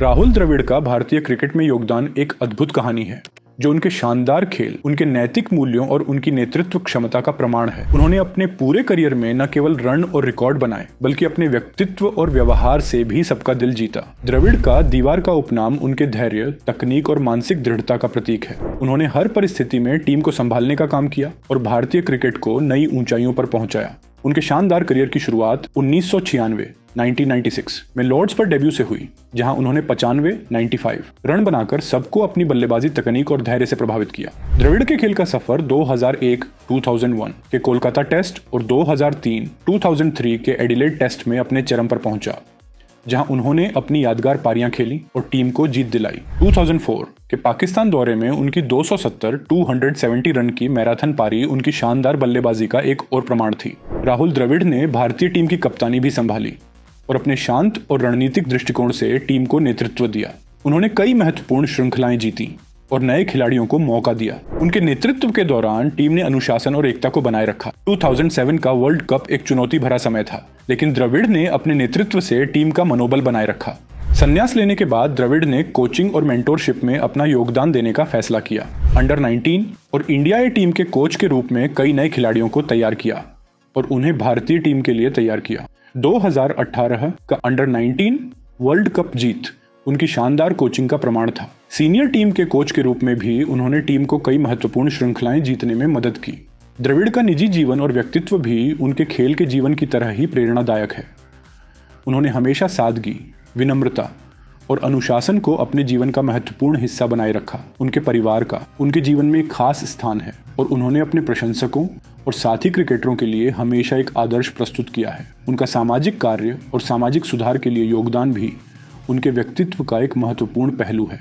राहुल द्रविड़ का भारतीय क्रिकेट में योगदान एक अद्भुत कहानी है जो उनके शानदार खेल, उनके नैतिक मूल्यों और उनकी नेतृत्व क्षमता का प्रमाण है। उन्होंने अपने पूरे करियर में न केवल रन और रिकॉर्ड बनाए बल्कि अपने व्यक्तित्व और व्यवहार से भी सबका दिल जीता। द्रविड़ का दीवार का उपनाम उनके धैर्य, तकनीक और मानसिक दृढ़ता का प्रतीक है। उन्होंने हर परिस्थिति में टीम को संभालने का काम किया और भारतीय क्रिकेट को नई ऊंचाइयों पर पहुंचाया। उनके शानदार करियर की शुरुआत 1996 में लॉर्ड्स पर डेब्यू से हुई, जहां उन्होंने 95 रन बनाकर सबको अपनी बल्लेबाजी तकनीक और धैर्य से प्रभावित किया। द्रविड़ के खेल का सफर 2001 के कोलकाता टेस्ट और 2003 के एडिलेड टेस्ट में अपने चरम पर पहुंचा, जहां उन्होंने अपनी यादगार पारियां खेली और टीम को जीत दिलाई। 2004 के पाकिस्तान दौरे में उनकी 270 रन की मैराथन पारी उनकी शानदार बल्लेबाजी का एक और प्रमाण थी। राहुल द्रविड़ ने भारतीय टीम की कप्तानी भी संभाली और अपने शांत और रणनीतिक दृष्टिकोण से टीम को नेतृत्व दिया। उन्होंने कई महत्वपूर्ण श्रृंखलाएं जीती और नए खिलाड़ियों को मौका दिया। उनके नेतृत्व के दौरान टीम ने अनुशासन और एकता को बनाए रखा। 2007 का वर्ल्ड कप एक चुनौती भरा समय था, लेकिन द्रविड़ ने अपने नेतृत्व से टीम का मनोबल बनाए रखा। संन्यास लेने के बाद द्रविड़ ने कोचिंग और मेंटोरशिप में अपना योगदान देने का फैसला किया। अंडर 19 और इंडिया ए टीम के कोच के रूप में कई नए खिलाड़ियों को तैयार किया और उन्हें भारतीय टीम के लिए तैयार किया। 2018 का अंडर 19 वर्ल्ड कप जीत उनकी शानदार कोचिंग का प्रमाण था। सीनियर टीम के कोच के रूप में भी उन्होंने टीम को कई महत्वपूर्ण श्रृंखलाएं जीतने में मदद की। द्रविड़ का निजी जीवन और व्यक्तित्व भी उनके खेल के जीवन की तरह ही प्रेरणादायक है। उन्होंने हमेशा सादगी, विनम्रता और अनुशासन को अपने जीवन का महत्वपूर्ण हिस्सा बनाए रखा। उनके परिवार का उनके जीवन में एक खास स्थान है और उन्होंने अपने प्रशंसकों और साथी क्रिकेटरों के लिए हमेशा एक आदर्श प्रस्तुत किया है। उनका सामाजिक कार्य और सामाजिक सुधार के लिए योगदान भी उनके व्यक्तित्व का एक महत्वपूर्ण पहलू है।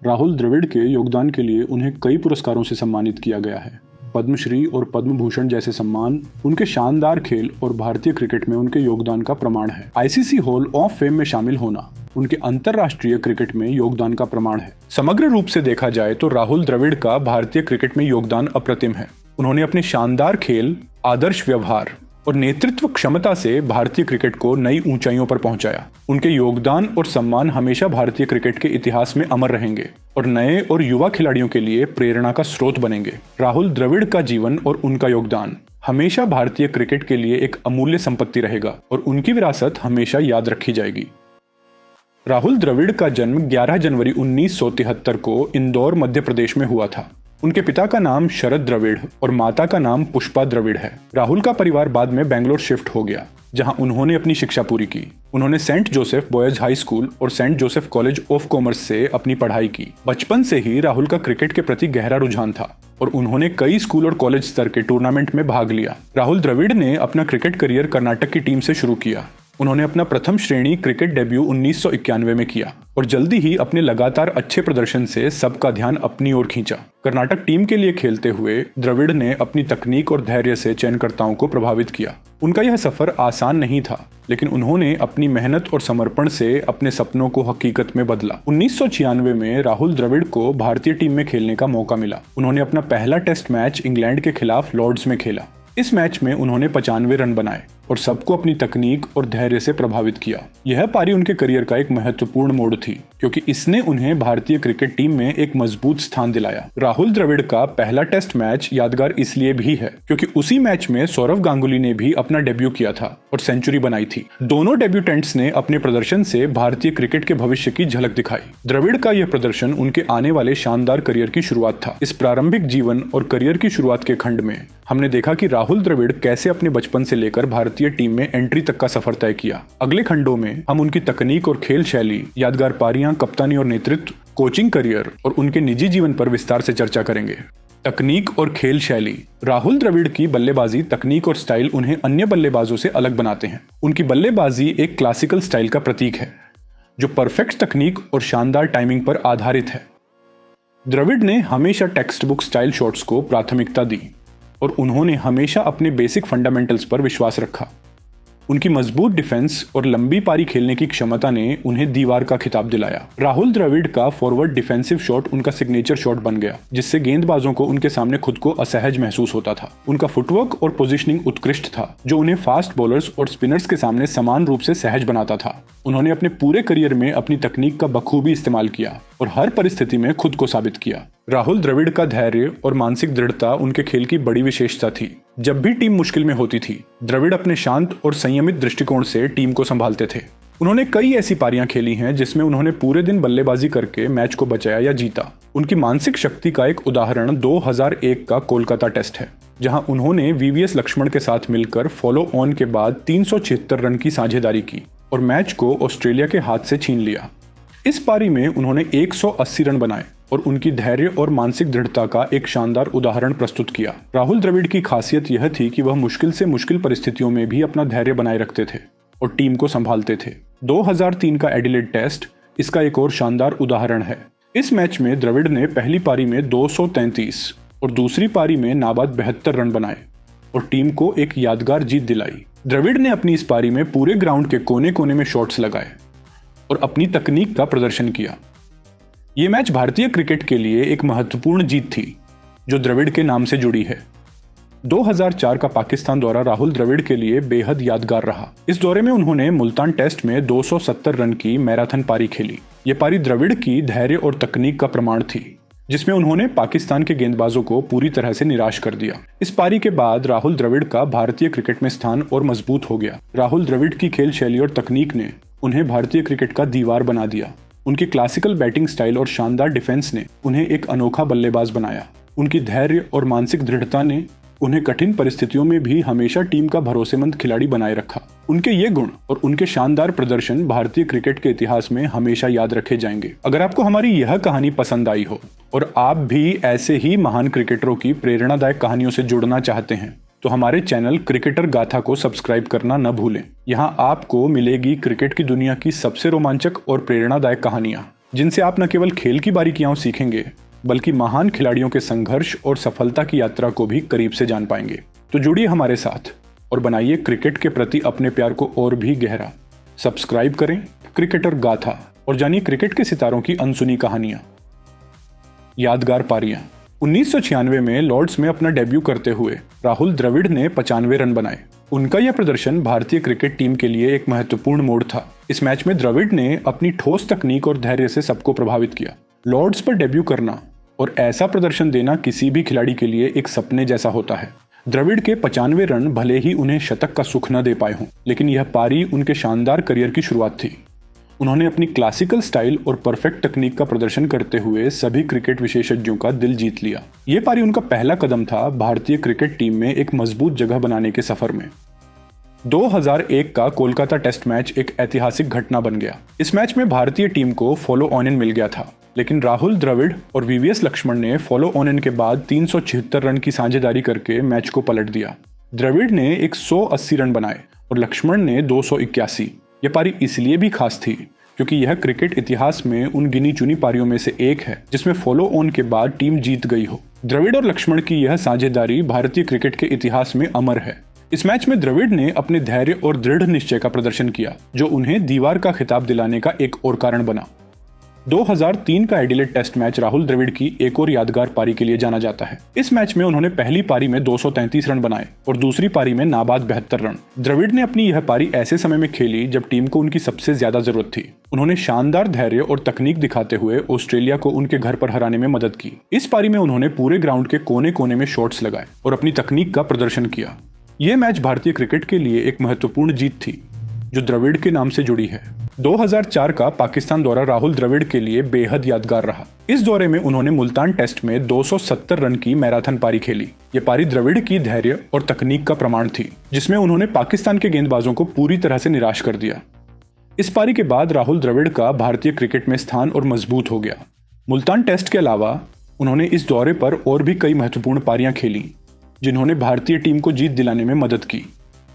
राहुल द्रविड़ के योगदान के लिए उन्हें कई पुरस्कारों से सम्मानित किया गया है। पद्मश्री और पद्म भूषण जैसे सम्मान उनके शानदार खेल और भारतीय क्रिकेट में उनके योगदान का प्रमाण है। आईसीसी हॉल ऑफ फेम में शामिल होना उनके अंतर्राष्ट्रीय क्रिकेट में योगदान का प्रमाण है। समग्र रूप से देखा जाए तो राहुल द्रविड़ का भारतीय क्रिकेट में योगदान अप्रतिम है। उन्होंने अपने शानदार खेल, आदर्श व्यवहार और नेतृत्व क्षमता से भारतीय क्रिकेट को नई ऊंचाइयों पर पहुंचाया। उनके योगदान और सम्मान हमेशा भारतीय क्रिकेट के इतिहास में अमर रहेंगे और नए और युवा खिलाड़ियों के लिए प्रेरणा का स्रोत बनेंगे। राहुल द्रविड़ का जीवन और उनका योगदान हमेशा भारतीय क्रिकेट के लिए एक अमूल्य संपत्ति रहेगा और उनकी विरासत हमेशा याद रखी जाएगी। राहुल द्रविड़ का जन्म 11 जनवरी 1973 को इंदौर, मध्य प्रदेश में हुआ था। उनके पिता का नाम शरद द्रविड़ और माता का नाम पुष्पा द्रविड़ है। राहुल का परिवार बाद में बेंगलोर शिफ्ट हो गया, जहां उन्होंने अपनी शिक्षा पूरी की। उन्होंने Saint Joseph Boys High School और Saint Joseph College of Commerce से अपनी पढ़ाई की। बचपन से ही राहुल का क्रिकेट के प्रति गहरा रुझान था और उन्होंने कई स्कूल और कॉलेज स्तर के टूर्नामेंट में भाग लिया। राहुल द्रविड़ ने अपना क्रिकेट करियर कर्नाटक की टीम से शुरू किया। उन्होंने अपना प्रथम श्रेणी क्रिकेट डेब्यू 1991 में किया और जल्दी ही अपने लगातार अच्छे प्रदर्शन से सबका ध्यान अपनी ओर खींचा। कर्नाटक टीम के लिए खेलते हुए द्रविड़ ने अपनी तकनीक और धैर्य से चयनकर्ताओं को प्रभावित किया। उनका यह सफर आसान नहीं था, लेकिन उन्होंने अपनी मेहनत और समर्पण से अपने सपनों को हकीकत में बदला। 1996 में राहुल द्रविड़ को भारतीय टीम में खेलने का मौका मिला। उन्होंने अपना पहला टेस्ट मैच इंग्लैंड के खिलाफ लॉर्ड्स में खेला। इस मैच में उन्होंने 95 रन बनाए और सबको अपनी तकनीक और धैर्य से प्रभावित किया। यह पारी उनके करियर का एक महत्वपूर्ण मोड़ थी, क्योंकि इसने उन्हें भारतीय क्रिकेट टीम में एक मजबूत स्थान दिलाया। राहुल द्रविड़ का पहला टेस्ट मैच यादगार इसलिए भी है क्योंकि उसी मैच में सौरव गांगुली ने भी अपना डेब्यू किया था और सेंचुरी बनाई थी। दोनों डेब्यूटेंट्स ने अपने प्रदर्शन से भारतीय क्रिकेट के भविष्य की झलक दिखाई। द्रविड़ का यह प्रदर्शन उनके आने वाले शानदार करियर की शुरुआत था। इस प्रारंभिक जीवन और करियर की शुरुआत के खंड में हमने देखा कि राहुल द्रविड़ कैसे अपने बचपन से लेकर भारतीय टीम में एंट्री तक का सफर तय किया। अगले खंडों में हम उनकी तकनीक और खेल शैली, यादगार पारियां, कप्तानी और नेतृत्व, कोचिंग करियर और उनके निजी जीवन पर विस्तार से चर्चा करेंगे। तकनीक और खेल शैली। राहुल द्रविड़ की बल्लेबाजी तकनीक और स्टाइल उन्हें अन्य बल्लेबाजों से अलग बनाते हैं। उनकी बल्लेबाजी एक क्लासिकल स्टाइल का प्रतीक है जो परफेक्ट तकनीक और शानदार टाइमिंग पर आधारित है। द्रविड़ ने हमेशा टेक्स्ट बुक स्टाइल शॉट्स को प्राथमिकता दी और उन्होंने हमेशा अपने बेसिक फंडामेंटल्स पर विश्वास रखा। उनकी मजबूत डिफेंस और लंबी पारी खेलने की क्षमता ने उन्हें दीवार का खिताब दिलाया। राहुल द्रविड़ का फॉरवर्ड डिफेंसिव शॉट उनका सिग्नेचर शॉट बन गया, जिससे गेंदबाजों को उनके सामने खुद को असहज महसूस होता था। उनका फुटवर्क और पोजीशनिंग उत्कृष्ट था, जो उन्हें फास्ट बॉलर्स और स्पिनर्स के सामने समान रूप से सहज बनाता था। उन्होंने अपने पूरे करियर में अपनी तकनीक का बखूबी इस्तेमाल किया और हर परिस्थिति में खुद को साबित किया। राहुल द्रविड़ का धैर्य और मानसिक दृढ़ता उनके खेल की बड़ी विशेषता थी। जब भी टीम मुश्किल में होती थी, द्रविड़ अपने शांत और संयमित दृष्टिकोण से टीम को संभालते थे। उन्होंने कई ऐसी पारियां खेली हैं जिसमें उन्होंने पूरे दिन बल्लेबाजी करके मैच को बचाया या जीता। उनकी मानसिक शक्ति का एक उदाहरण 2001 का कोलकाता टेस्ट है, जहां उन्होंने वीवीएस लक्ष्मण के साथ मिलकर फॉलो ऑन के बाद 376 रन की साझेदारी की और मैच को ऑस्ट्रेलिया के हाथ से छीन लिया। इस पारी में उन्होंने 180 रन बनाए और उनकी धैर्य और मानसिक दृढ़ता का एक शानदार उदाहरण प्रस्तुत किया। राहुल द्रविड़ की खासियत यह थी कि वह मुश्किल से मुश्किल परिस्थितियों में भी अपना धैर्य बनाए रखते थे और टीम को संभालते थे। 2003 का एडिलेड टेस्ट इसका एक और शानदार उदाहरण है। इस मैच में द्रविड़ ने पहली पारी में 233 और दूसरी पारी में नाबाद 72 रन बनाए और टीम को एक यादगार जीत दिलाई। द्रविड़ ने अपनी इस पारी में पूरे ग्राउंड के कोने कोने में शॉट्स लगाए और अपनी तकनीक का प्रदर्शन किया। ये मैच भारतीय क्रिकेट के लिए एक महत्वपूर्ण जीत थी, जो द्रविड़ के नाम से जुड़ी है। 2004 का पाकिस्तान दौरा राहुल द्रविड़ के लिए बेहद यादगार रहा। इस दौरे में उन्होंने मुल्तान टेस्ट में 270 रन की मैराथन पारी खेली। ये पारी द्रविड़ की धैर्य और तकनीक का प्रमाण थी, जिसमें उन्होंने पाकिस्तान के गेंदबाजों को पूरी तरह से निराश कर दिया। इस पारी के बाद राहुल द्रविड़ का भारतीय क्रिकेट में स्थान और मजबूत हो गया। राहुल द्रविड़ की खेल शैली और तकनीक ने उन्हें भारतीय क्रिकेट का दीवार बना दिया। उनकी क्लासिकल बैटिंग स्टाइल और शानदार डिफेंस ने उन्हें एक अनोखा बल्लेबाज बनाया। उनकी धैर्य और मानसिक दृढ़ता ने उन्हें कठिन परिस्थितियों में भी हमेशा टीम का भरोसेमंद खिलाड़ी बनाए रखा। उनके ये गुण और उनके शानदार प्रदर्शन भारतीय क्रिकेट के इतिहास में हमेशा याद रखे जाएंगे। अगर आपको हमारी यह कहानी पसंद आई हो और आप भी ऐसे ही महान क्रिकेटरों की प्रेरणादायक कहानियों से जुड़ना चाहते हैं, तो हमारे चैनल क्रिकेटर गाथा को सब्सक्राइब करना न भूलें। यहाँ आपको मिलेगी क्रिकेट की दुनिया की सबसे रोमांचक और प्रेरणादायक कहानियाँ, जिनसे आप न केवल खेल की बारीकियां सीखेंगे, बल्कि महान खिलाड़ियों के संघर्ष और सफलता की यात्रा को भी करीब से जान पाएंगे। तो जुड़िए हमारे साथ और बनाइए क्रिकेट के प्रति अपने प्यार को और भी गहरा। सब्सक्राइब करें क्रिकेटर गाथा और जानिए क्रिकेट के सितारों की अनसुनी कहानियां। यादगार पारियां। 1996 में लॉर्ड्स में अपना डेब्यू करते हुए राहुल द्रविड़ ने 95 रन बनाए। उनका यह प्रदर्शन भारतीय क्रिकेट टीम के लिए एक महत्वपूर्ण मोड़ था। इस मैच में द्रविड़ ने अपनी ठोस तकनीक और धैर्य से सबको प्रभावित किया। लॉर्ड्स पर डेब्यू करना और ऐसा प्रदर्शन देना किसी भी खिलाड़ी के लिए एक सपने जैसा होता है। द्रविड़ के 95 रन भले ही उन्हें शतक का सुख न दे पाए हों, लेकिन यह पारी उनके शानदार करियर की शुरुआत थी। उन्होंने अपनी क्लासिकल स्टाइल और परफेक्ट तकनीक का प्रदर्शन करते हुए सभी क्रिकेट विशेषज्ञों का दिल जीत लिया। ये पारी उनका पहला कदम था भारतीय क्रिकेट टीम में एक मजबूत जगह बनाने के सफर में। 2001 का कोलकाता टेस्ट मैच एक ऐतिहासिक घटना बन गया। इस मैच में भारतीय टीम को फॉलो ऑन इन मिल गया था, लेकिन राहुल द्रविड़ और वीवीएस लक्ष्मण ने फॉलो ऑन इन के बाद 376 रन की साझेदारी करके मैच को पलट दिया। द्रविड़ ने 180 रन बनाए और लक्ष्मण ने 281। यह पारी इसलिए भी खास थी क्योंकि यह क्रिकेट इतिहास में उन गिनी चुनी पारियों में से एक है जिसमें फॉलो ऑन के बाद टीम जीत गई हो। द्रविड़ और लक्ष्मण की यह साझेदारी भारतीय क्रिकेट के इतिहास में अमर है। इस मैच में द्रविड़ ने अपने धैर्य और दृढ़ निश्चय का प्रदर्शन किया, जो उन्हें दीवार का खिताब दिलाने का एक और कारण बना। 2003 का Adelaide test match Rahul Dravid की एक और यादगार पारी के लिए जाना जाता है। इस मैच में उन्होंने पहली पारी में 233 रन बनाए और दूसरी पारी में नाबाद 72 रन। द्रविड़ ने अपनी यह पारी ऐसे समय में खेली जब टीम को उनकी सबसे ज्यादा जरूरत थी। उन्होंने शानदार धैर्य और तकनीक दिखाते हुए ऑस्ट्रेलिया को उनके घर पर हराने में मदद की। इस पारी में उन्होंने पूरे ग्राउंड के कोने कोने में शॉट्स लगाए और अपनी तकनीक का प्रदर्शन किया। यह मैच भारतीय क्रिकेट के लिए एक महत्वपूर्ण जीत थी, जो द्रविड़ के नाम से जुड़ी है। 2004 का पाकिस्तान दौरा राहुल द्रविड़ के लिए बेहद यादगार रहा। इस दौरे में उन्होंने मुल्तान टेस्ट में 270 रन की मैराथन पारी खेली। ये पारी द्रविड़ की धैर्य और तकनीक का प्रमाण थी, जिसमें उन्होंने पाकिस्तान के गेंदबाजों को पूरी तरह से निराश कर दिया। इस पारी के बाद राहुल द्रविड़ का भारतीय क्रिकेट में स्थान और मजबूत हो गया। मुल्तान टेस्ट के अलावा उन्होंने इस दौरे पर और भी कई महत्वपूर्ण पारियां खेली, जिन्होंने भारतीय टीम को जीत दिलाने में मदद की।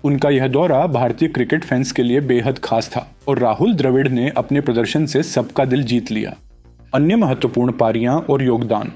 उनका यह दौरा भारतीय क्रिकेट फैंस के लिए बेहद खास था और राहुल द्रविड़ ने अपने प्रदर्शन से सबका दिल जीत लिया। अन्य महत्वपूर्ण पारियां और योगदान।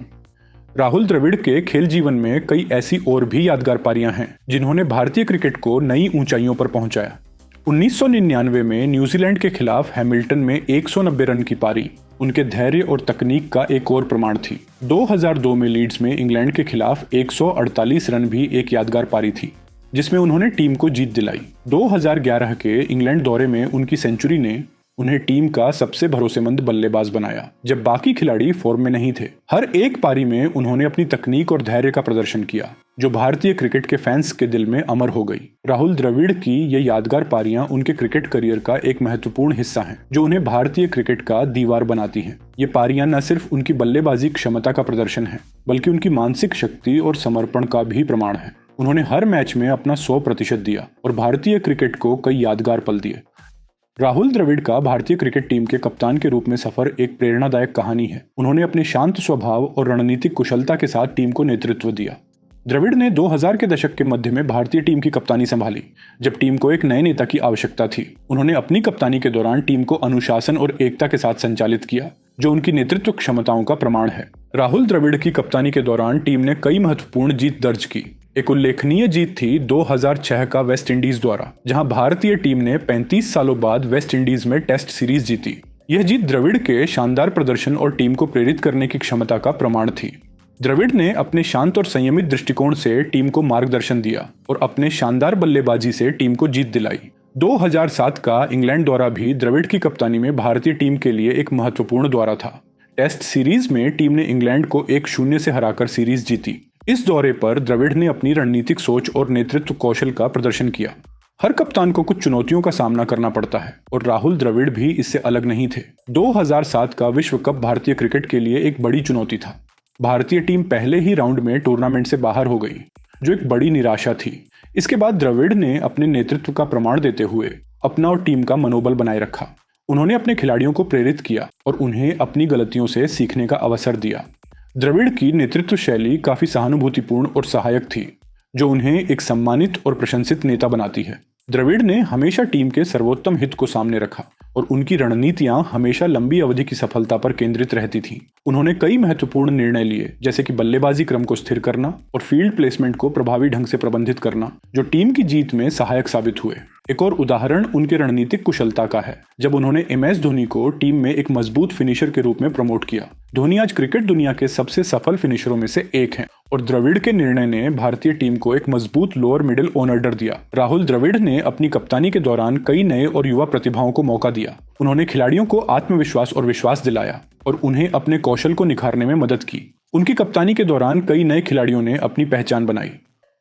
राहुल द्रविड़ के खेल जीवन में कई ऐसी और भी यादगार पारियां हैं जिन्होंने भारतीय क्रिकेट को नई ऊंचाइयों पर पहुंचाया। 1999 में न्यूजीलैंड के खिलाफ हैमिल्टन में 190 रन की पारी उनके धैर्य और तकनीक का एक और प्रमाण थी। 2002 में लीड्स में इंग्लैंड के खिलाफ 148 रन भी एक यादगार पारी थी, जिसमें उन्होंने टीम को जीत दिलाई। 2011 के इंग्लैंड दौरे में उनकी सेंचुरी ने उन्हें टीम का सबसे भरोसेमंद बल्लेबाज बनाया, जब बाकी खिलाड़ी फॉर्म में नहीं थे। हर एक पारी में उन्होंने अपनी तकनीक और धैर्य का प्रदर्शन किया, जो भारतीय क्रिकेट के फैंस के दिल में अमर हो गई। राहुल द्रविड़ की ये यादगार पारियां उनके क्रिकेट करियर का एक महत्वपूर्ण हिस्सा हैं, जो उन्हें भारतीय क्रिकेट का दीवार बनाती हैं। ये पारियां न सिर्फ उनकी बल्लेबाजी क्षमता का प्रदर्शन है, बल्कि उनकी मानसिक शक्ति और समर्पण का भी प्रमाण है। उन्होंने हर मैच में अपना 100% दिया और भारतीय क्रिकेट को कई यादगार पल दिए। राहुल द्रविड़ का भारतीय क्रिकेट टीम के कप्तान के रूप में सफर एक प्रेरणादायक कहानी है। उन्होंने अपने शांत स्वभाव और रणनीतिक कुशलता के साथ टीम को नेतृत्व दिया। द्रविड़ ने 2000 के दशक के मध्य में भारतीय टीम की कप्तानी संभाली, जब टीम को एक नए नेता की आवश्यकता थी। उन्होंने अपनी कप्तानी के दौरान टीम को अनुशासन और एकता के साथ संचालित किया, जो उनकी नेतृत्व क्षमताओं का प्रमाण है। राहुल द्रविड़ की कप्तानी के दौरान टीम ने कई महत्वपूर्ण जीत दर्ज की। एक उल्लेखनीय जीत थी 2006 का वेस्ट इंडीज दौरा, जहां भारतीय टीम ने 35 सालों बाद वेस्ट इंडीज में टेस्ट सीरीज जीती। यह जीत द्रविड़ के शानदार प्रदर्शन और टीम को प्रेरित करने की क्षमता का प्रमाण थी। द्रविड़ ने अपने शांत और संयमित दृष्टिकोण से टीम को मार्गदर्शन दिया और अपने शानदार बल्लेबाजी से टीम को जीत दिलाई। 2007 का इंग्लैंड दौरा भी द्रविड़ की कप्तानी में भारतीय टीम के लिए एक महत्वपूर्ण दौरा था। टेस्ट सीरीज में टीम ने इंग्लैंड को 1-0 से हराकर सीरीज जीती। इस दौरे पर द्रविड़ ने अपनी रणनीतिक सोच और नेतृत्व कौशल का प्रदर्शन किया। हर कप्तान को कुछ चुनौतियों का सामना करना पड़ता है, और राहुल द्रविड़ भी इससे अलग नहीं थे। 2007 का विश्व कप भारतीय क्रिकेट के लिए एक बड़ी चुनौती था। भारतीय टीम पहले ही राउंड में टूर्नामेंट से बाहर हो गई, जो एक बड़ी निराशा थी। इसके बाद द्रविड़ ने अपने नेतृत्व का प्रमाण देते हुए अपना और टीम का मनोबल बनाए रखा। उन्होंने अपने खिलाड़ियों को प्रेरित किया और उन्हें अपनी गलतियों से सीखने का अवसर दिया। द्रविड़ की नेतृत्व शैली काफी सहानुभूतिपूर्ण और सहायक थी, जो उन्हें एक सम्मानित और प्रशंसित नेता बनाती है। द्रविड़ ने हमेशा टीम के सर्वोत्तम हित को सामने रखा और उनकी रणनीतियां हमेशा लंबी अवधि की सफलता पर केंद्रित रहती थीं। उन्होंने कई महत्वपूर्ण निर्णय लिए, जैसे कि बल्लेबाजी क्रम को स्थिर करना और फील्ड प्लेसमेंट को प्रभावी ढंग से प्रबंधित करना, जो टीम की जीत में सहायक साबित हुए। एक और उदाहरण उनके रणनीतिक कुशलता का है, जब उन्होंने MS धोनी को टीम में एक मजबूत फिनिशर के रूप में प्रमोट किया। धोनी आज क्रिकेट दुनिया के सबसे सफल फिनिशरों में से एक हैं, और द्रविड़ के निर्णय ने भारतीय टीम को एक मजबूत लोअर मिडिल ऑर्डर दिया। राहुल द्रविड़ ने अपनी कप्तानी के दौरान कई नए और युवा प्रतिभाओं को मौका दिया। उन्होंने खिलाड़ियों को आत्मविश्वास और विश्वास दिलाया और उन्हें अपने कौशल को निखारने में मदद की। उनकी कप्तानी के दौरान कई नए खिलाड़ियों ने अपनी पहचान बनाई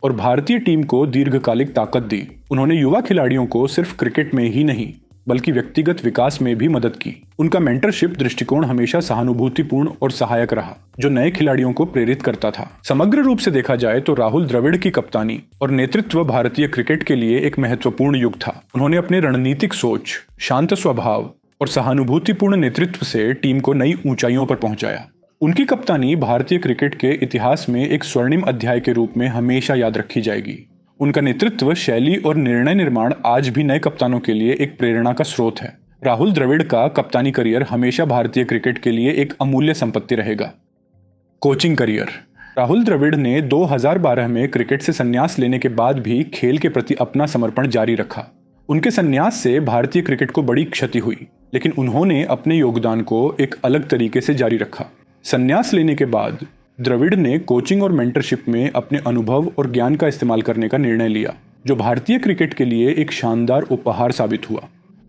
और भारतीय टीम को दीर्घकालिक ताकत दी। उन्होंने युवा खिलाड़ियों को सिर्फ क्रिकेट में ही नहीं, बल्कि व्यक्तिगत विकास में भी मदद की। उनका मेंटरशिप दृष्टिकोण हमेशा सहानुभूतिपूर्ण और सहायक रहा, जो नए खिलाड़ियों को प्रेरित करता था। समग्र रूप से देखा जाए तो राहुल द्रविड़ की कप्तानी और नेतृत्व भारतीय क्रिकेट के लिए एक महत्वपूर्ण युग था। उन्होंने अपने रणनीतिक सोच, शांत स्वभाव और सहानुभूतिपूर्ण नेतृत्व से टीम को नई ऊंचाइयों पर पहुंचाया। उनकी कप्तानी भारतीय क्रिकेट के इतिहास में एक स्वर्णिम अध्याय के रूप में हमेशा याद रखी जाएगी। उनका नेतृत्व शैली और निर्णय निर्माण आज भी नए कप्तानों के लिए एक प्रेरणा का स्रोत है। राहुल द्रविड़ का कप्तानी करियर हमेशा भारतीय क्रिकेट के लिए एक अमूल्य संपत्ति रहेगा। Coaching career. राहुल द्रविड़ ने 2012 में क्रिकेट से संन्यास लेने के बाद भी खेल के प्रति अपना समर्पण जारी रखा। उनके संन्यास से भारतीय क्रिकेट को बड़ी क्षति हुई, लेकिन उन्होंने अपने योगदान को एक अलग तरीके से जारी रखा। संन्यास लेने के बाद द्रविड़ ने कोचिंग और मेंटरशिप में अपने अनुभव और ज्ञान का इस्तेमाल करने का निर्णय लिया, जो भारतीय क्रिकेट के लिए एक शानदार उपहार साबित हुआ।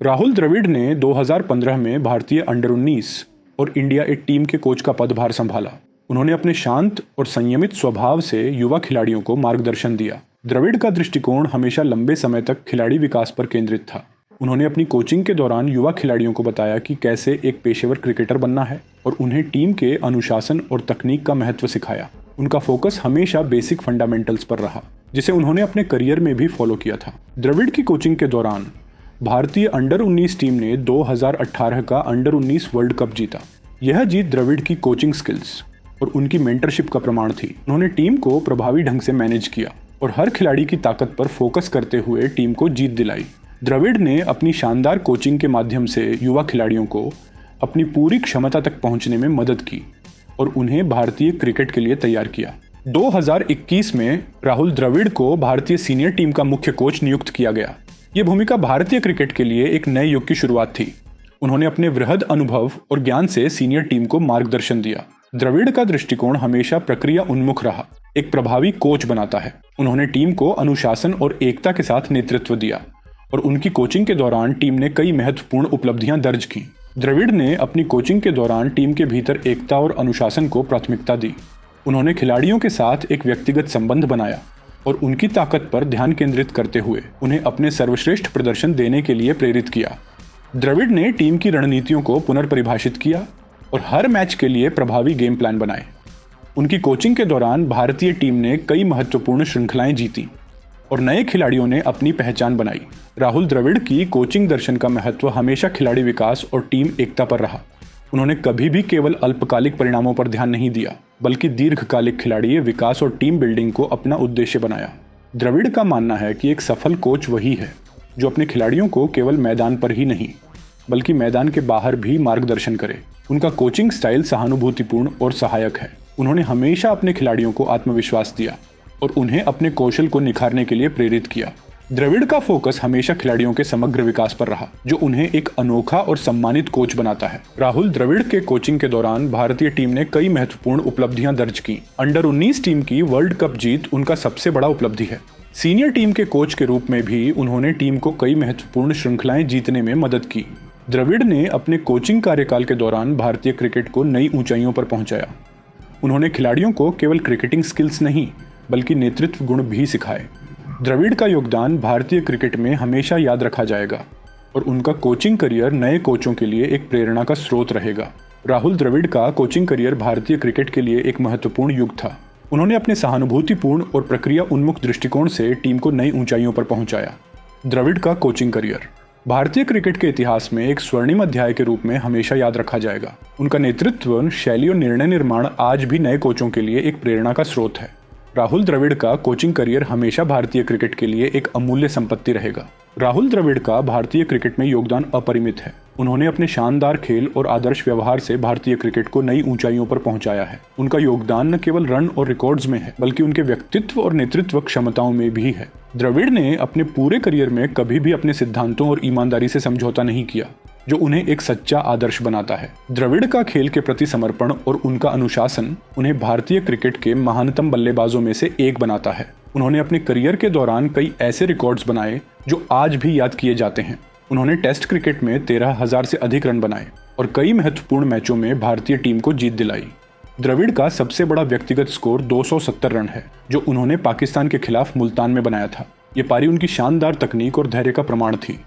राहुल द्रविड़ ने 2015 में भारतीय अंडर-19 और इंडिया ए टीम के कोच का पदभार संभाला। उन्होंने अपने शांत और संयमित स्वभाव से युवा खिलाड़ियों को मार्गदर्शन दिया। द्रविड़ का दृष्टिकोण हमेशा लंबे समय तक खिलाड़ी विकास पर केंद्रित था। उन्होंने अपनी कोचिंग के दौरान युवा खिलाड़ियों को बताया कि कैसे एक पेशेवर क्रिकेटर बनना है और उन्हें टीम के अनुशासन और तकनीक का महत्व सिखाया। उनका फोकस हमेशा बेसिक फंडामेंटल्स पर रहा, जिसे उन्होंने अपने करियर में भी फॉलो किया था। द्रविड़ की कोचिंग के दौरान भारतीय अंडर-19 टीम ने 2018 का अंडर-19 वर्ल्ड कप जीता। यह जीत द्रविड़ की कोचिंग स्किल्स और उनकी मेंटरशिप का प्रमाण थी। उन्होंने टीम को प्रभावी ढंग से मैनेज किया और हर खिलाड़ी की ताकत पर फोकस करते हुए टीम को जीत दिलाई। द्रविड़ ने अपनी शानदार कोचिंग के माध्यम से युवा खिलाड़ियों को अपनी पूरी क्षमता तक पहुंचने में मदद की और उन्हें भारतीय क्रिकेट के लिए तैयार किया। 2021 में राहुल द्रविड़ को भारतीय सीनियर टीम का मुख्य कोच नियुक्त किया गया। ये भूमिका भारतीय क्रिकेट के लिए एक नए युग की शुरुआत थी। उन्होंने अपने वृहद अनुभव और ज्ञान से सीनियर टीम को मार्गदर्शन दिया। द्रविड़ का दृष्टिकोण हमेशा प्रक्रिया उन्मुख रहा, एक प्रभावी कोच बनाता है। उन्होंने टीम को अनुशासन और एकता के साथ नेतृत्व दिया और उनकी कोचिंग के दौरान टीम ने कई महत्वपूर्ण उपलब्धियां दर्ज की। द्रविड़ ने अपनी कोचिंग के दौरान टीम के भीतर एकता और अनुशासन को प्राथमिकता दी। उन्होंने खिलाड़ियों के साथ एक व्यक्तिगत संबंध बनाया और उनकी ताकत पर ध्यान केंद्रित करते हुए उन्हें अपने सर्वश्रेष्ठ प्रदर्शन देने के लिए प्रेरित किया। द्रविड़ ने टीम की रणनीतियों को पुनर्परिभाषित किया और हर मैच के लिए प्रभावी गेम प्लान बनाए। उनकी कोचिंग के दौरान भारतीय टीम ने कई महत्वपूर्ण श्रृंखलाएं जीती और नए खिलाड़ियों ने अपनी पहचान बनाई। राहुल द्रविड़ की कोचिंग दर्शन का महत्व हमेशा खिलाड़ी विकास और टीम एकता पर रहा। उन्होंने कभी भी केवल अल्पकालिक परिणामों पर ध्यान नहीं दिया, बल्कि दीर्घकालिक खिलाड़ी विकास और टीम बिल्डिंग को अपना उद्देश्य बनाया। द्रविड़ का मानना है कि एक सफल कोच वही है जो अपने खिलाड़ियों को केवल मैदान पर ही नहीं, बल्कि मैदान के बाहर भी मार्गदर्शन करे। उनका कोचिंग स्टाइल सहानुभूतिपूर्ण और सहायक है। उन्होंने हमेशा अपने खिलाड़ियों को आत्मविश्वास दिया और उन्हें अपने कौशल को निखारने के लिए प्रेरित किया। द्रविड़ का फोकस हमेशा खिलाड़ियों के समग्र विकास पर रहा, जो उन्हें एक अनोखा और सम्मानित कोच बनाता है। राहुल द्रविड़ के कोचिंग के दौरान भारतीय टीम ने कई महत्वपूर्ण उपलब्धियां दर्ज की। अंडर 19 टीम की वर्ल्ड कप जीत उनका सबसे बड़ा उपलब्धि है। सीनियर टीम के कोच के रूप में भी उन्होंने टीम को कई महत्वपूर्ण श्रृंखलाएं जीतने में मदद की। द्रविड़ ने अपने कोचिंग कार्यकाल के दौरान भारतीय क्रिकेट को नई ऊंचाइयों पर पहुंचाया। उन्होंने खिलाड़ियों को केवल क्रिकेटिंग स्किल्स नहीं, बल्कि नेतृत्व गुण भी सिखाए। द्रविड़ का योगदान भारतीय क्रिकेट में हमेशा याद रखा जाएगा और उनका कोचिंग करियर नए कोचों के लिए एक प्रेरणा का स्रोत रहेगा। राहुल द्रविड़ का कोचिंग करियर भारतीय क्रिकेट के लिए एक महत्वपूर्ण युग था। उन्होंने अपने सहानुभूतिपूर्ण और प्रक्रिया उन्मुख दृष्टिकोण से टीम को नई ऊंचाइयों पर पहुंचाया। द्रविड़ का कोचिंग करियर भारतीय क्रिकेट के इतिहास में एक स्वर्णिम अध्याय के रूप में हमेशा याद रखा जाएगा। उनका नेतृत्व, शैली और निर्णय निर्माण आज भी नए कोचों के लिए एक प्रेरणा का स्रोत है। राहुल द्रविड़ का कोचिंग करियर हमेशा भारतीय क्रिकेट के लिए एक अमूल्य संपत्ति रहेगा। राहुल द्रविड़ का भारतीय क्रिकेट में योगदान अपरिमित है। उन्होंने अपने शानदार खेल और आदर्श व्यवहार से भारतीय क्रिकेट को नई ऊंचाइयों पर पहुंचाया है। उनका योगदान न केवल रन और रिकॉर्ड्स में है, बल्कि उनके व्यक्तित्व और नेतृत्व क्षमताओं में भी है। द्रविड़ ने अपने पूरे करियर में कभी भी अपने सिद्धांतों और ईमानदारी से समझौता नहीं किया, जो उन्हें एक सच्चा आदर्श बनाता है। द्रविड़ का खेल के प्रति समर्पण और उनका अनुशासन उन्हें भारतीय क्रिकेट के महानतम बल्लेबाजों में से एक बनाता है। उन्होंने अपने करियर के दौरान कई ऐसे रिकॉर्ड्स बनाए जो आज भी याद किए जाते हैं। उन्होंने टेस्ट क्रिकेट में 13,000 से अधिक रन बनाए और कई महत्वपूर्ण मैचों में भारतीय टीम को जीत दिलाई। द्रविड़ का सबसे बड़ा व्यक्तिगत स्कोर 270 रन है, जो उन्होंने पाकिस्तान के खिलाफ मुल्तान में बनाया था। ये पारी उनकी शानदार तकनीक और धैर्य का प्रमाण थी।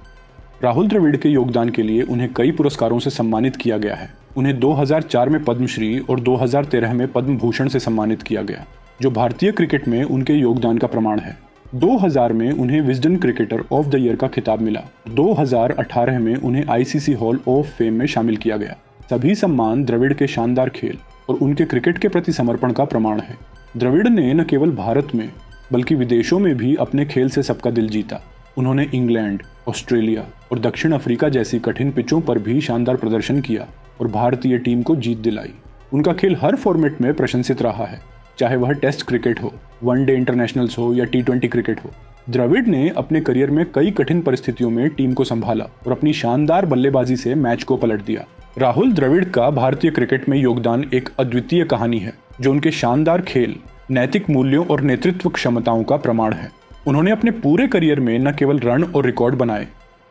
राहुल द्रविड़ के योगदान के लिए उन्हें कई पुरस्कारों से सम्मानित किया गया है। उन्हें 2004 में पद्मश्री और 2013 में पद्म भूषण से सम्मानित किया गया, जो भारतीय क्रिकेट में उनके योगदान का प्रमाण है। 2000 में उन्हें Wisden cricketer of the year का खिताब मिला। 2018 में उन्हें आईसीसी हॉल ऑफ फेम में शामिल किया गया। सभी सम्मान द्रविड़ के शानदार खेल और उनके क्रिकेट के प्रति समर्पण का प्रमाण है। द्रविड़ ने न केवल भारत में बल्कि विदेशों में भी अपने खेल से सबका दिल जीता। उन्होंने इंग्लैंड, ऑस्ट्रेलिया और दक्षिण अफ्रीका जैसी कठिन पिचों पर भी शानदार प्रदर्शन किया और भारतीय टीम को जीत दिलाई। उनका खेल हर फॉर्मेट में प्रशंसित रहा है, चाहे वह टेस्ट क्रिकेट हो, वनडे इंटरनेशनल्स हो या T20 क्रिकेट हो। द्रविड़ ने अपने करियर में कई कठिन परिस्थितियों में टीम को संभाला और अपनी शानदार बल्लेबाजी से मैच को पलट दिया। राहुल द्रविड़ का भारतीय क्रिकेट में योगदान एक अद्वितीय कहानी है, जो उनके शानदार खेल, नैतिक मूल्यों और नेतृत्व क्षमताओं का प्रमाण है। उन्होंने अपने पूरे करियर में न केवल रन और रिकॉर्ड बनाए,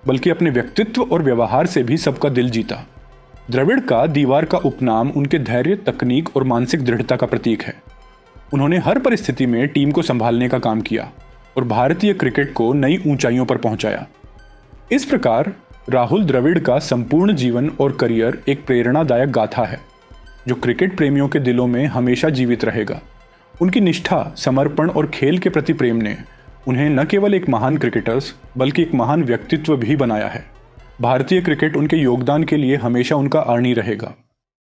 बल्कि अपने व्यक्तित्व और व्यवहार से भी सबका दिल जीता। द्रविड़ का दीवार का उपनाम उनके धैर्य, तकनीक और मानसिक दृढ़ता का प्रतीक है। उन्होंने हर परिस्थिति में टीम को संभालने का काम किया और भारतीय क्रिकेट को नई ऊंचाइयों पर पहुंचाया। इस प्रकार राहुल द्रविड़ का संपूर्ण जीवन और करियर एक प्रेरणादायक गाथा है, जो क्रिकेट प्रेमियों के दिलों में हमेशा जीवित रहेगा। उनकी निष्ठा, समर्पण और खेल के प्रति प्रेम ने उन्हें न केवल एक महान क्रिकेटर्स बल्कि एक महान व्यक्तित्व भी बनाया है। भारतीय क्रिकेट उनके योगदान के लिए हमेशा उनका आभारी रहेगा।